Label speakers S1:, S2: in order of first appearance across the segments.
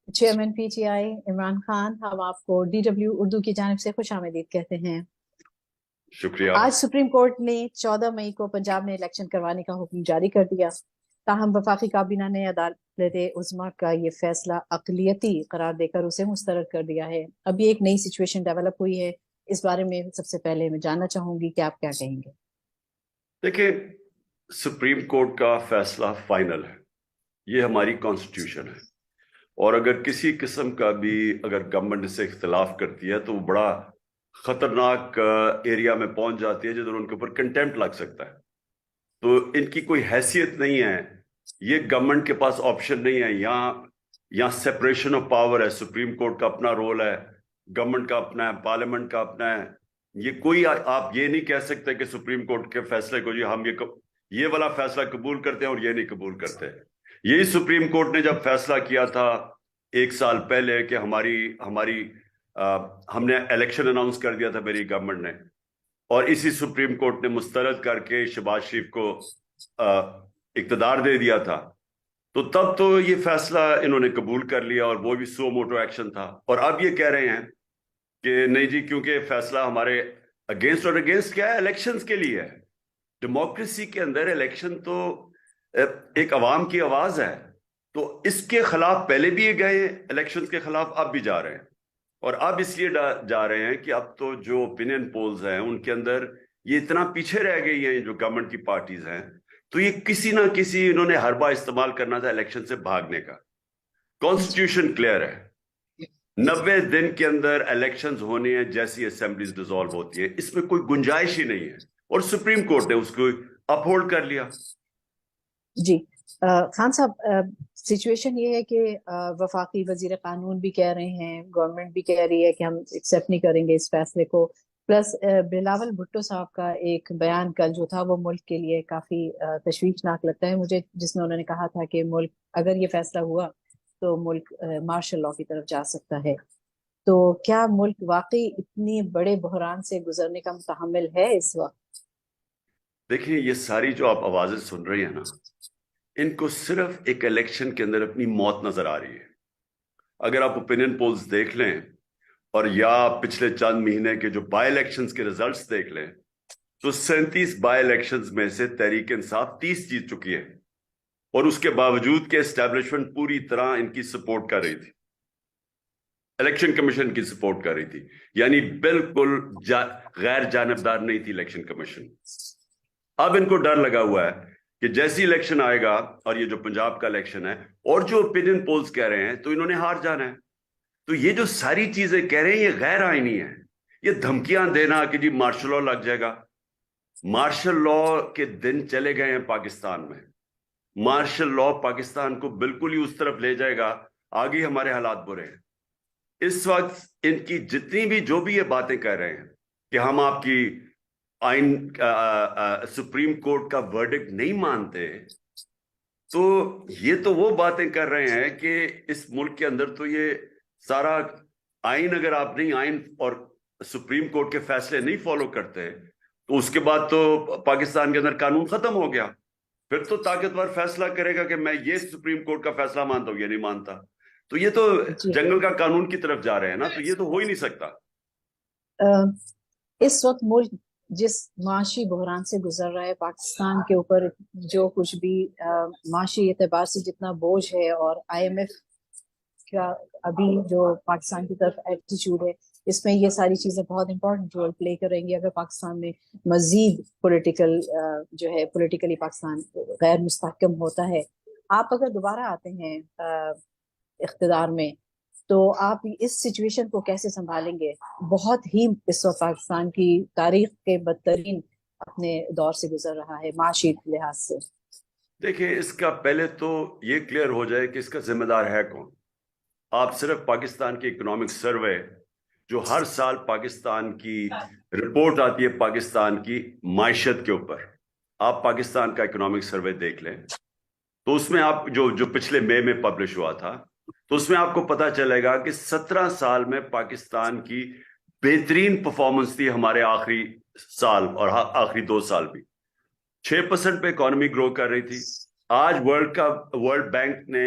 S1: Chairman P T I Imran Khan, ہم آپ کو DW اردو کی جانب سے خوش آمدید کہتے ہیں۔
S2: شکریہ۔
S1: آج سپریم کورٹ نے 14 مئی کو پنجاب میں الیکشن کروانے کا حکم جاری کر دیا، تاہم وفاقی کابینہ نے عدالت عظمیٰ کا یہ فیصلہ اقلیتی قرار دے کر اسے مسترد کر دیا ہے۔ ابھی ایک نئی سچویشن ڈیولپ ہوئی ہے، اس بارے میں سب سے پہلے میں جاننا چاہوں گی کہ آپ کیا کہیں گے؟
S2: دیکھیں، سپریم کورٹ کا فیصلہ فائنل ہے، یہ ہماری کانسٹیٹیوشن ہے، اور اگر کسی قسم کا بھی اگر گورنمنٹ سے اختلاف کرتی ہے تو وہ بڑا خطرناک ایریا میں پہنچ جاتی ہے جدھر ان کے اوپر کنٹیمپٹ لگ سکتا ہے۔ تو ان کی کوئی حیثیت نہیں ہے، یہ گورنمنٹ کے پاس آپشن نہیں ہے، یہاں سیپریشن آف پاور ہے، سپریم کورٹ کا اپنا رول ہے، گورنمنٹ کا اپنا ہے، پارلیمنٹ کا اپنا ہے۔ یہ کوئی آپ یہ نہیں کہہ سکتے کہ سپریم کورٹ کے فیصلے کو جی ہم یہ والا فیصلہ قبول کرتے ہیں اور یہ نہیں قبول کرتے۔ یہی سپریم کورٹ نے جب فیصلہ کیا تھا 1 سال پہلے کہ ہم نے الیکشن اناؤنس کر دیا تھا میری گورنمنٹ نے، اور اسی سپریم کورٹ نے مسترد کر کے شہباز شریف کو اقتدار دے دیا تھا، تو تب تو یہ فیصلہ انہوں نے قبول کر لیا، اور وہ بھی سو موٹو ایکشن تھا۔ اور اب یہ کہہ رہے ہیں کہ نہیں جی، کیونکہ فیصلہ ہمارے اگینسٹ، اور اگینسٹ کیا ہے؟ الیکشنز کے لیے ہے۔ ڈیموکریسی کے اندر الیکشن تو ایک عوام کی آواز ہے، تو اس کے خلاف پہلے بھی یہ گئے ہیں، الیکشنز کے خلاف اب بھی جا رہے ہیں، اور اب اس لیے جا رہے ہیں کہ اب تو جو اوپینین پولز ہیں ان کے اندر یہ اتنا پیچھے رہ گئی ہیں جو گورنمنٹ کی پارٹیز ہیں، تو یہ کسی نہ کسی انہوں نے حربہ استعمال کرنا تھا الیکشن سے بھاگنے کا۔ کانسٹیٹیوشن کلیئر ہے، 90 دن کے اندر الیکشنز ہونے ہیں جیسی اسمبلیز ڈیزالو ہوتی ہے، اس میں کوئی گنجائش ہی نہیں ہے، اور سپریم کورٹ نے اس کو اپ ہولڈ کر لیا۔
S1: جی خان صاحب، سچویشن یہ ہے کہ وفاقی وزیر قانون بھی کہہ رہے ہیں، گورنمنٹ بھی کہہ رہی ہے کہ ہم ایکسیپٹ نہیں کریں گے اس فیصلے کو، پلس بلاول بھٹو صاحب کا ایک بیان کل جو تھا وہ ملک کے لیے کافی تشویشناک لگتا ہے مجھے، جس میں انہوں نے کہا تھا کہ ملک اگر یہ فیصلہ ہوا تو ملک مارشل لاء کی طرف جا سکتا ہے۔ تو کیا ملک واقعی اتنی بڑے بحران سے گزرنے کا متحمل ہے اس وقت؟
S2: دیکھیں، یہ ساری جو آپ آوازیں سن رہی ہیں نا، ان کو صرف ایک الیکشن کے اندر اپنی موت نظر آ رہی ہے۔ اگر آپ اوپینین پولز دیکھ لیں، اور یا پچھلے چند مہینے کے جو بائی الیکشنز کے ریزلٹس دیکھ لیں، تو 37 بائی الیکشنز میں سے تحریک انصاف 30 جیت چکی ہے، اور اس کے باوجود کہ اسٹیبلشمنٹ پوری طرح ان کی سپورٹ کر رہی تھی، الیکشن کمیشن کی سپورٹ کر رہی تھی، یعنی بالکل غیر جانبدار نہیں تھی الیکشن کمیشن۔ اب ان کو ڈر لگا ہوا ہے کہ جیسی الیکشن آئے گا، اور یہ جو پنجاب کا الیکشن ہے اور جو اوپینین پولز کہہ رہے ہیں، تو انہوں نے ہار جانا ہے۔ تو یہ جو ساری چیزیں کہہ رہے ہیں یہ غیر آئینی ہے، یہ دھمکیاں دینا کہ جی مارشل لاء لگ جائے گا۔ مارشل لاء کے دن چلے گئے ہیں پاکستان میں، مارشل لاء پاکستان کو بالکل ہی اس طرف لے جائے گا، آگے ہمارے حالات برے ہیں۔ اس وقت ان کی جتنی بھی جو بھی یہ باتیں کہہ رہے ہیں کہ ہم آپ کی آئین سپریم کورٹ کا ورڈکٹ نہیں مانتے، تو یہ تو وہ باتیں کر رہے ہیں کہ اس ملک کے اندر تو یہ سارا آئین، اگر آپ نہیں آئین اور سپریم کورٹ کے فیصلے نہیں فالو کرتے تو اس کے بعد تو پاکستان کے اندر قانون ختم ہو گیا، پھر تو طاقتور فیصلہ کرے گا کہ میں یہ سپریم کورٹ کا فیصلہ مانتا ہوں، یہ نہیں مانتا۔ تو یہ تو جنگل کا قانون کی طرف جا رہے ہیں نا، تو یہ تو ہو ہی نہیں سکتا۔
S1: اس وقت ملک جس معاشی بحران سے گزر رہا ہے، پاکستان کے اوپر جو کچھ بھی معاشی اعتبار سے جتنا بوجھ ہے، اور IMF کا ابھی جو پاکستان کی طرف ایٹیچیوڈ ہے، اس میں یہ ساری چیزیں بہت امپورٹنٹ رول پلے کریں گی اگر پاکستان میں مزید پولیٹیکلی پاکستان غیر مستحکم ہوتا ہے۔ آپ اگر دوبارہ آتے ہیں اقتدار میں، تو آپ اس سچویشن کو کیسے سنبھالیں گے؟ بہت ہی اس وقت پاکستان کی تاریخ کے بدترین اپنے دور سے گزر رہا ہے معاشی لحاظ سے۔
S2: دیکھیں، اس کا پہلے تو یہ کلیئر ہو جائے کہ اس کا ذمہ دار ہے کون۔ آپ صرف پاکستان کی اکنامک سروے، جو ہر سال پاکستان کی رپورٹ آتی ہے پاکستان کی معیشت کے اوپر، آپ پاکستان کا اکنامک سروے دیکھ لیں، تو اس میں آپ جو پچھلے مئی میں پبلش ہوا تھا، تو اس میں آپ کو پتا چلے گا کہ 17 سال میں پاکستان کی بہترین پرفارمنس تھی ہمارے آخری سال، اور آخری 2 سال بھی 6% پہ اکانومی گرو کر رہی تھی۔ آج ورلڈ بینک نے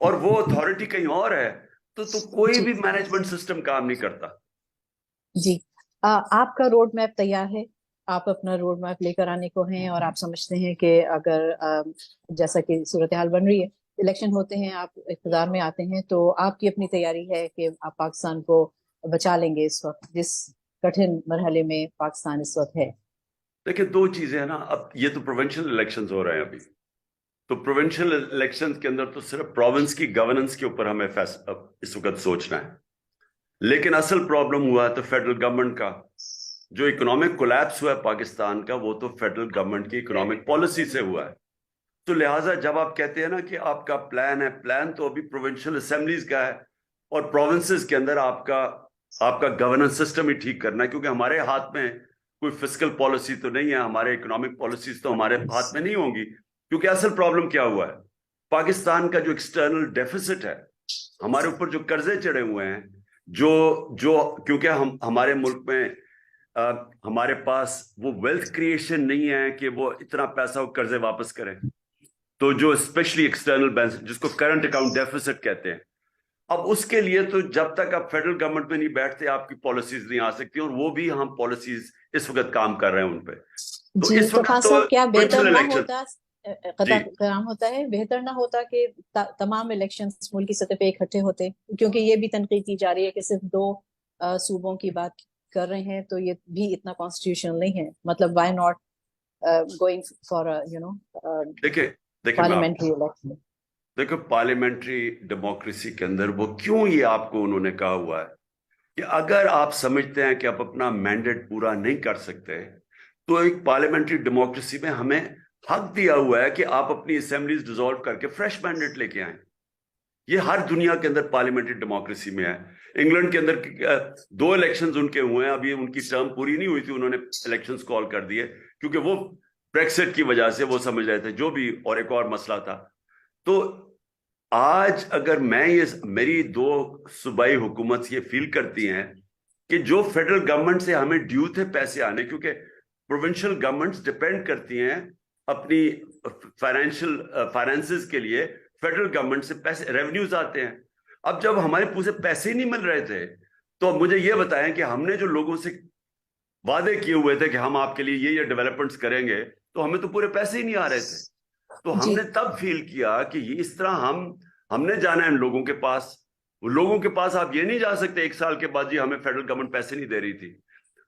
S2: اور وہ اتھارٹی کہیں اور ہے تو کوئی
S1: جی
S2: بھی مینجمنٹ سسٹم کام نہیں کرتا.
S1: جی آپ کا روڈ میپ تیار ہے؟ آپ اپنا روڈ میپ لے کر آنے کو ہیں اور آپ سمجھتے ہیں کہ اگر جیسا کہ صورتحال بن رہی ہے، الیکشن ہوتے ہیں، آپ اقتدار میں آتے ہیں، تو آپ کی اپنی تیاری ہے کہ آپ پاکستان کو بچا لیں گے اس وقت جس کٹھن مرحلے میں پاکستان اس وقت ہے؟
S2: دیکھیں دو چیزیں ہیں نا. اب یہ تو پروونشل الیکشنز ہو رہے ہیں ابھی، تو پروونشل الیکشنز کے اندر تو صرف پروونس کی گورننس کے اوپر ہمیں اس وقت سوچنا ہے. لیکن اصل پرابلم ہوا ہے تو فیڈرل گورنمنٹ کا جو اکنامک کولیپس ہوا ہے پاکستان کا، وہ تو فیڈرل گورنمنٹ کی اکنامک پالیسی سے ہوا ہے. تو لہٰذا جب آپ کہتے ہیں نا کہ آپ کا پلان ہے، پلان تو ابھی پروونشل اسمبلیز کا ہے اور پروونسز کے اندر آپ کا گورننس سسٹم ہی ٹھیک کرنا ہے، کیونکہ ہمارے ہاتھ میں کوئی فسکل پالیسی تو نہیں ہے، ہمارے اکنامک پالیسیز تو ہمارے ہاتھ میں نہیں ہوں گی. کیونکہ اصل پرابلم کیا ہوا ہے، پاکستان کا جو ایکسٹرنل ڈیفیسٹ ہے، ہمارے اوپر جو قرضے چڑھے ہوئے ہیں، جو کیونکہ ہمارے ملک میں ہمارے پاس وہ ویلتھ کریشن نہیں ہے کہ وہ اتنا پیسہ وہ قرضے واپس کریں. تو جو اسپیشلی ایکسٹرنل بیلنس جس کو کرنٹ اکاؤنٹ ڈیفیسٹ کہتے ہیں، اب اس کے لیے تو جب تک آپ فیڈرل گورنمنٹ میں نہیں بیٹھتے آپ کی پالیسیز نہیں آ سکتی، اور وہ بھی ہم پالیسیز اس وقت کام کر رہے ہیں ان پہ. تو
S1: جی
S2: اس
S1: تو
S2: وقت
S1: خان
S2: تو
S1: صاحب، کیا بہتر
S2: پروونشل
S1: نہ
S2: الیکشن.
S1: ہوتا، قطع
S2: جی
S1: کرام ہوتا ہے، بہتر نہ ہوتا کہ تمام الیکشن ملک کی سطح پہ اکٹھے ہوتے؟ کیونکہ یہ بھی تنقید کی جا رہی ہے کہ صرف دو صوبوں کی بات کر رہے ہیں، تو یہ بھی اتنا کانسٹیٹیوشنل نہیں ہے. مطلب وائی ناٹ گوئنگ فار
S2: دیکھیں میں آپ
S1: پارلیمنٹری الیکشن؟
S2: دیکھو پارلیمنٹری ڈیموکریسی کے اندر وہ کیوں یہ آپ کو انہوں نے کہا ہوا ہے کہ اگر آپ سمجھتے ہیں کہ آپ اپنا مینڈیٹ پورا نہیں کر سکتے تو ایک پارلیمنٹری ڈیموکریسی میں ہمیں حق دیا ہوا ہے کہ آپ اپنی اسمبلیز ڈیزالو کر کے فریش مینڈیٹ لے کے آئیں. یہ ہر دنیا کے اندر پارلیمنٹری ڈیموکریسی میں ہے. انگلینڈ کے اندر 2 الیکشنز ان کے ہوئے ہیں، ابھی ان کی ٹرم پوری نہیں ہوئی تھی، انہوں نے الیکشنز کال کر دیے کیونکہ وہ بریکسٹ کی وجہ سے وہ سمجھ رہے تھے جو بھی، اور ایک اور مسئلہ تھا. تو آج اگر میری 2 صوبائی حکومت یہ فیل کرتی ہیں کہ جو فیڈرل گورنمنٹ سے ہمیں ڈیو تھے پیسے آنے، کیونکہ پروونشل گورنمنٹس ڈپینڈ کرتی ہیں اپنی فائنینسز کے لیے فیڈرل گورنمنٹ سے پیسے ریونیوز آتے ہیں. اب جب ہمارے پورے پیسے ہی نہیں مل رہے تھے تو مجھے یہ بتائیں کہ ہم نے جو لوگوں سے وعدے کیے ہوئے تھے کہ ہم آپ کے لیے یہ ڈیولپمنٹس کریں گے، تو ہمیں تو پورے پیسے ہی نہیں آ رہے تھے. تو ہم
S1: جی
S2: نے تب فیل کیا کہ یہ اس طرح ہم نے جانا ہے ان لوگوں کے پاس. لوگوں کے پاس آپ یہ نہیں جا سکتے 1 سال کے بعد جی ہمیں فیڈرل گورنمنٹ پیسے نہیں دے رہی تھی.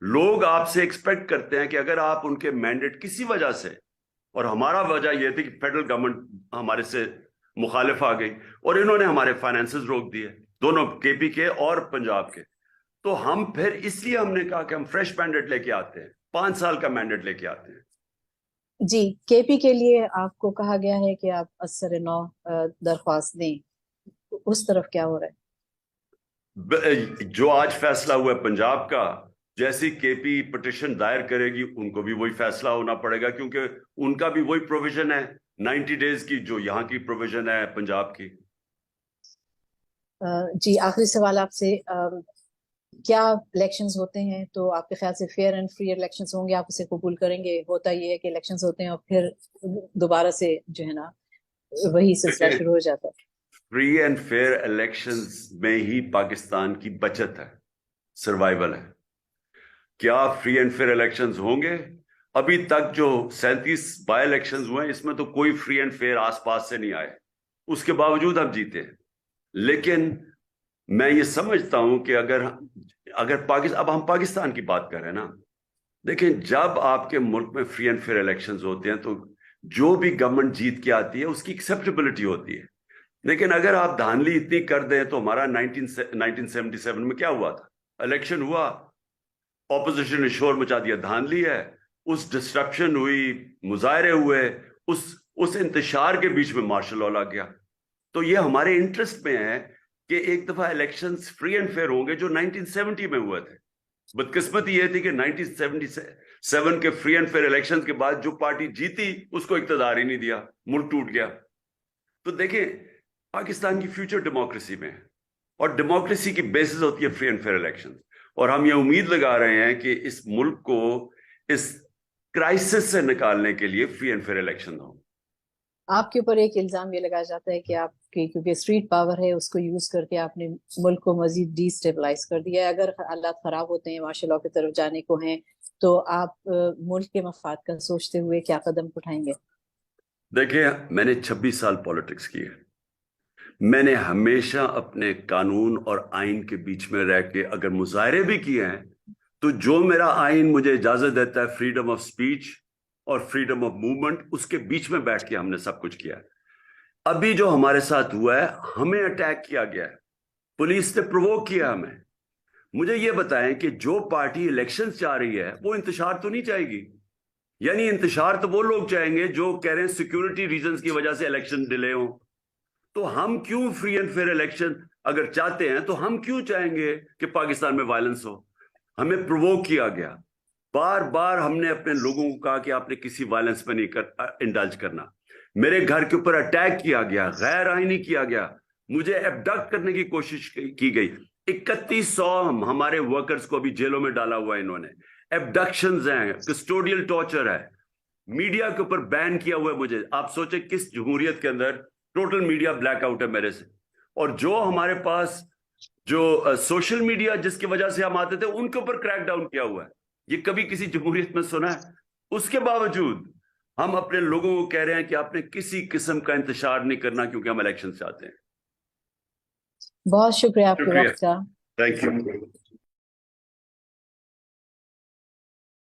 S2: لوگ آپ سے ایکسپیکٹ کرتے ہیں کہ اگر آپ ان کے مینڈیٹ کسی وجہ سے، اور ہمارا وجہ یہ تھی کہ فیڈرل گورنمنٹ ہمارے سے مخالف آ گئی اور انہوں نے ہمارے فائنینسز روک دیے، دونوں کے پی کے اور پنجاب کے. تو ہم پھر اس لیے ہم نے کہا کہ ہم فریش مینڈیٹ لے کے آتے ہیں، 5 سال کا مینڈیٹ لے کے آتے ہیں.
S1: جی کے پی کے لیے آپ کو کہا گیا ہے کہ آپ اثر نو درخواست دیں، اس طرف کیا ہو رہا ہے؟
S2: جو آج فیصلہ ہوا ہے پنجاب کا، جیسی کے پی پٹیشن دائر کرے گی ان کو بھی وہی فیصلہ ہونا پڑے گا، کیونکہ ان کا بھی وہی پروویژن ہے 90 ڈیز کی جو یہاں کی پروویژن ہے پنجاب کی.
S1: جی آخری سوال آپ سے، کیا الیکشنز ہوتے ہیں تو آپ کے خیال سے فیئر اینڈ فری الیکشنز ہوں گے، آپ اسے قبول کریں گے؟ ہوتا یہ ہے کہ الیکشنز ہوتے ہیں اور پھر دوبارہ سے جو ہے نا وہی سلسلہ شروع ہو جاتا ہے.
S2: فری اینڈ فیئر الیکشنز میں ہی پاکستان کی بچت ہے، سروائیول ہے. کیا فری اینڈ فیئر الیکشنز ہوں گے؟ ابھی تک جو 37 بائی الیکشنز ہوئے ہیں اس میں تو کوئی فری اینڈ فیئر آس پاس سے نہیں آئے، اس کے باوجود ہم جیتے. لیکن میں یہ سمجھتا ہوں کہ اگر اب ہم پاکستان کی بات کر رہے ہیں نا، دیکھیں جب آپ کے ملک میں فری اینڈ فیئر الیکشنز ہوتے ہیں تو جو بھی گورنمنٹ جیت کے آتی ہے اس کی ایکسیپٹیبلٹی ہوتی ہے. لیکن اگر آپ دھاندلی اتنی کر دیں تو ہمارا 1977 میں کیا ہوا تھا؟ الیکشن ہوا، اپوزیشن نے شور مچا دیا، دھاندلی ہے، اس ڈسٹرپشن ہوئی، مظاہرے ہوئے، اس انتشار کے بیچ میں مارشل لا لگ گیا. تو یہ ہمارے انٹرسٹ میں ہے کہ ایک دفعہ الیکشنز فری اینڈ فیئر ہوں گے جو 1970 میں ہوئے تھے. بدقسمتی یہ تھی کہ 1977 کے فری اینڈ فیئر الیکشن کے بعد جو پارٹی جیتی اس کو اقتدار ہی نہیں دیا، ملک ٹوٹ گیا. تو دیکھیں پاکستان کی فیوچر ڈیموکریسی میں ہے اور ڈیموکریسی کی بیسس ہوتی ہے فری اینڈ فیئر الیکشن، اور ہم یہ امید لگا رہے ہیں کہ اس ملک کو اس کرائسس سے نکالنے کے لیے فری اینڈ فیئر الیکشن ہوں.
S1: آپ کے اوپر ایک الزام یہ لگایا جاتا ہے کہ آپ کی کیونکہ اسٹریٹ پاور ہے اس کو یوز کر کے آپ نے ملک کو مزید ڈی اسٹیبلائز کر دیا ہے. اگر حالات خراب ہوتے ہیں مارشل لاء کی طرف جانے کو ہیں تو آپ ملک کے مفاد کا سوچتے ہوئے کیا قدم اٹھائیں گے؟
S2: دیکھیں میں نے 26 سال پالیٹکس کی ہے. میں نے ہمیشہ اپنے قانون اور آئین کے بیچ میں رہ کے اگر مظاہرے بھی کیے ہیں تو جو میرا آئین مجھے اجازت دیتا ہے فریڈم آف سپیچ اور فریڈم آف موومنٹ اس کے بیچ میں بیٹھ کے ہم نے سب کچھ کیا ہے. ابھی جو ہمارے ساتھ ہوا ہے ہمیں اٹیک کیا گیا ہے, پولیس نے پرووک کیا ہمیں. مجھے یہ بتائیں کہ جو پارٹی الیکشن چاہ رہی ہے وہ انتشار تو نہیں چاہے گی. یعنی انتشار تو وہ لوگ چاہیں گے جو کہہ رہے ہیں سیکیورٹی ریزنز کی وجہ سے الیکشن ڈیلے ہوں. تو ہم کیوں فری اینڈ فیئر الیکشن اگر چاہتے ہیں تو ہم کیوں چاہیں گے کہ پاکستان میں وائلنس ہو؟ ہمیں پرووک کیا گیا. بار بار ہم نے اپنے لوگوں کو کہا کہ آپ نے کسی وائلنس میں نہیں انڈلج کرنا. میرے گھر کے اوپر اٹیک کیا گیا, غیر آئینی کیا گیا, مجھے ایبڈکٹ کرنے کی کوشش کی گئی. 3100 ہمارے ورکرز کو ابھی جیلوں میں ڈالا ہوا ہے انہوں نے. ایبڈکشنز ہیں, کسٹوڈیل ٹارچر ہے, میڈیا کے اوپر بین کیا ہوا ہے مجھے. آپ سوچیں کس جمہوریت کے اندر ٹوٹل میڈیا بلیک آؤٹ ہے میرے سے. اور جو ہمارے پاس جو سوشل میڈیا جس کی وجہ سے ہم آتے تھے ان کے اوپر کریک ڈاؤن کیا ہوا ہے. یہ کبھی کسی جمہوریت میں سنا ہے؟ اس کے باوجود ہم اپنے لوگوں کو کہہ رہے ہیں کہ آپ نے کسی قسم کا انتشار نہیں کرنا کیونکہ ہم الیکشن چاہتے ہیں.
S1: بہت شکریہ آپ کے
S2: شکریہ.
S1: وقت کا.
S2: Thank you.